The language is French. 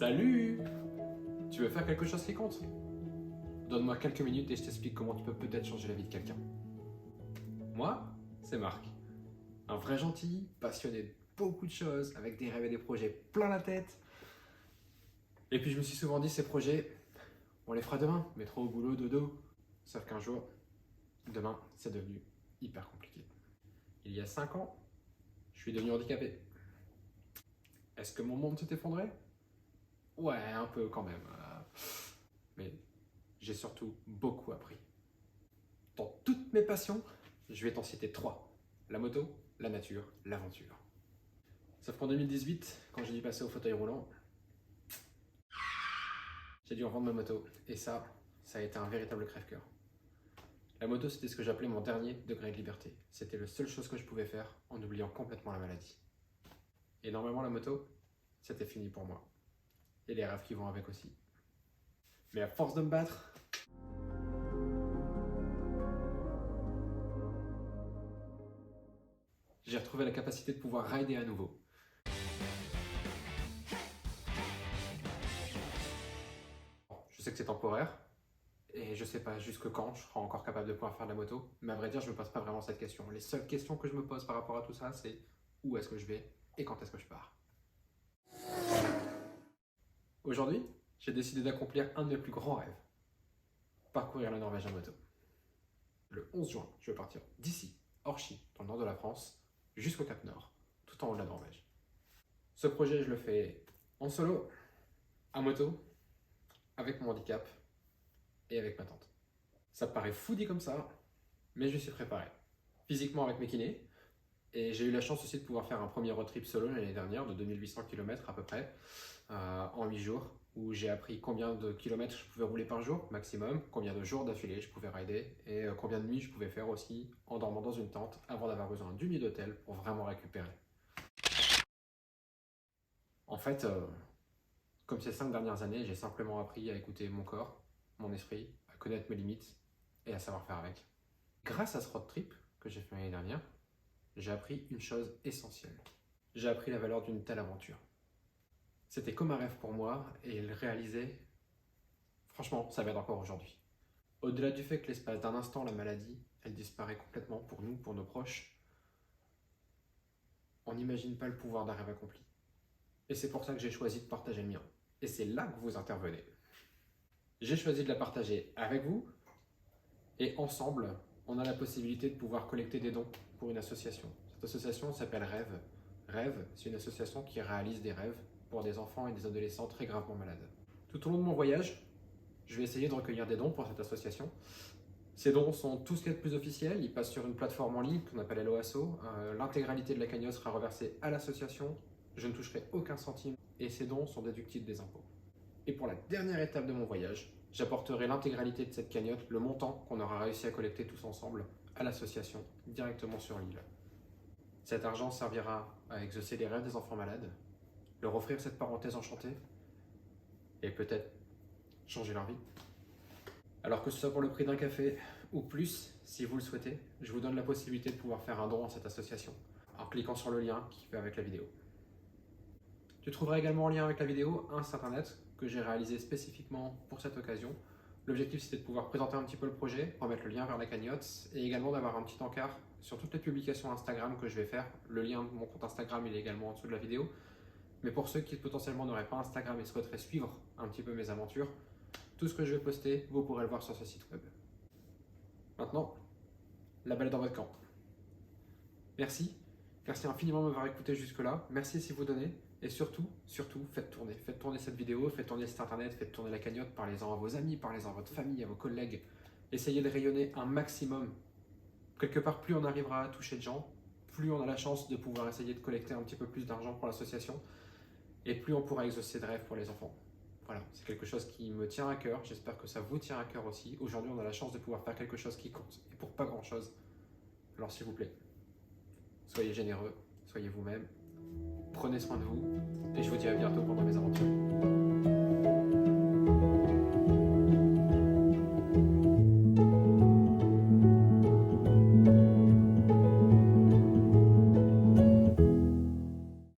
Salut! Tu veux faire quelque chose qui compte? Donne-moi quelques minutes et je t'explique comment tu peux peut-être changer la vie de quelqu'un. Moi, c'est Marc. Un vrai gentil, passionné de beaucoup de choses, avec des rêves et des projets plein la tête. Et puis je me suis souvent dit, ces projets, on les fera demain, métro, au boulot, dodo. Sauf qu'un jour, demain, c'est devenu hyper compliqué. Il y a 5 ans, je suis devenu handicapé. Est-ce que mon monde s'est effondré? Ouais, un peu quand même. Mais j'ai surtout beaucoup appris. Dans toutes mes passions, je vais t'en citer 3. La moto, la nature, l'aventure. Sauf qu'en 2018, quand j'ai dû passer au fauteuil roulant, j'ai dû revendre ma moto. Et ça a été un véritable crève-cœur. La moto, c'était ce que j'appelais mon dernier degré de liberté. C'était la seule chose que je pouvais faire en oubliant complètement la maladie. Et normalement, la moto, c'était fini pour moi. Et les rêves qui vont avec aussi. Mais à force de me battre, j'ai retrouvé la capacité de pouvoir rider à nouveau. Je sais que c'est temporaire, et je sais pas jusque quand je serai encore capable de pouvoir faire de la moto, mais à vrai dire, je me pose pas vraiment cette question. Les seules questions que je me pose par rapport à tout ça, c'est où est-ce que je vais et quand est-ce que je pars. Aujourd'hui, j'ai décidé d'accomplir un de mes plus grands rêves, parcourir la Norvège en moto. Le 11 juin, je vais partir d'ici, Orchi, dans le nord de la France, jusqu'au Cap Nord, tout en haut de la Norvège. Ce projet, je le fais en solo, à moto, avec mon handicap et avec ma tante. Ça paraît fou dit comme ça, mais je suis préparé. Physiquement avec mes kinés, et j'ai eu la chance aussi de pouvoir faire un premier road trip solo l'année dernière de 2800 km à peu près, en 8 jours, où j'ai appris combien de kilomètres je pouvais rouler par jour maximum, combien de jours d'affilée je pouvais rider, et combien de nuits je pouvais faire aussi en dormant dans une tente avant d'avoir besoin d'une nuit d'hôtel pour vraiment récupérer. En fait, comme ces 5 dernières années, j'ai simplement appris à écouter mon corps, mon esprit, à connaître mes limites et à savoir faire avec. Grâce à ce road trip que j'ai fait l'année dernière, j'ai appris une chose essentielle. J'ai appris la valeur d'une telle aventure. C'était comme un rêve pour moi et le réaliser, franchement, ça m'aide encore aujourd'hui. Au-delà du fait que l'espace d'un instant, la maladie, elle disparaît complètement pour nous, pour nos proches, on n'imagine pas le pouvoir d'un rêve accompli. Et c'est pour ça que j'ai choisi de partager le mien. Et c'est là que vous intervenez. J'ai choisi de la partager avec vous et ensemble, on a la possibilité de pouvoir collecter des dons pour une association. Cette association s'appelle Rêve. Rêve, c'est une association qui réalise des rêves pour des enfants et des adolescents très gravement malades. Tout au long de mon voyage, je vais essayer de recueillir des dons pour cette association. Ces dons sont tout ce qu'il y a de plus officiel, ils passent sur une plateforme en ligne qu'on appelle LOASO. L'intégralité de la cagnotte sera reversée à l'association, je ne toucherai aucun centime et ces dons sont déductibles des impôts. Et pour la dernière étape de mon voyage, j'apporterai l'intégralité de cette cagnotte, le montant qu'on aura réussi à collecter tous ensemble, à l'association, directement sur l'île. Cet argent servira à exaucer les rêves des enfants malades, leur offrir cette parenthèse enchantée, et peut-être changer leur vie. Alors que ce soit pour le prix d'un café, ou plus, si vous le souhaitez, je vous donne la possibilité de pouvoir faire un don à cette association, en cliquant sur le lien qui va avec la vidéo. Tu trouveras également en lien avec la vidéo un site internet que j'ai réalisé spécifiquement pour cette occasion. L'objectif, c'était de pouvoir présenter un petit peu le projet, remettre le lien vers la cagnotte et également d'avoir un petit encart sur toutes les publications Instagram que je vais faire. Le lien de mon compte Instagram, il est également en dessous de la vidéo. Mais pour ceux qui potentiellement n'auraient pas Instagram et souhaiteraient suivre un petit peu mes aventures, tout ce que je vais poster, vous pourrez le voir sur ce site web. Maintenant, la balle est dans votre camp. Merci infiniment de m'avoir écouté jusque-là. Merci si vous donnez. Et surtout, faites tourner cette vidéo, faites tourner cet internet, faites tourner la cagnotte, parlez-en à vos amis, parlez-en à votre famille, à vos collègues. Essayez de rayonner un maximum. Quelque part, plus on arrivera à toucher de gens, plus on a la chance de pouvoir essayer de collecter un petit peu plus d'argent pour l'association, et plus on pourra exaucer de rêves pour les enfants. Voilà, c'est quelque chose qui me tient à cœur, j'espère que ça vous tient à cœur aussi. Aujourd'hui, on a la chance de pouvoir faire quelque chose qui compte, et pour pas grand-chose. Alors s'il vous plaît, soyez généreux, soyez vous-même, prenez soin de vous, et je vous dis à bientôt pour mes aventures.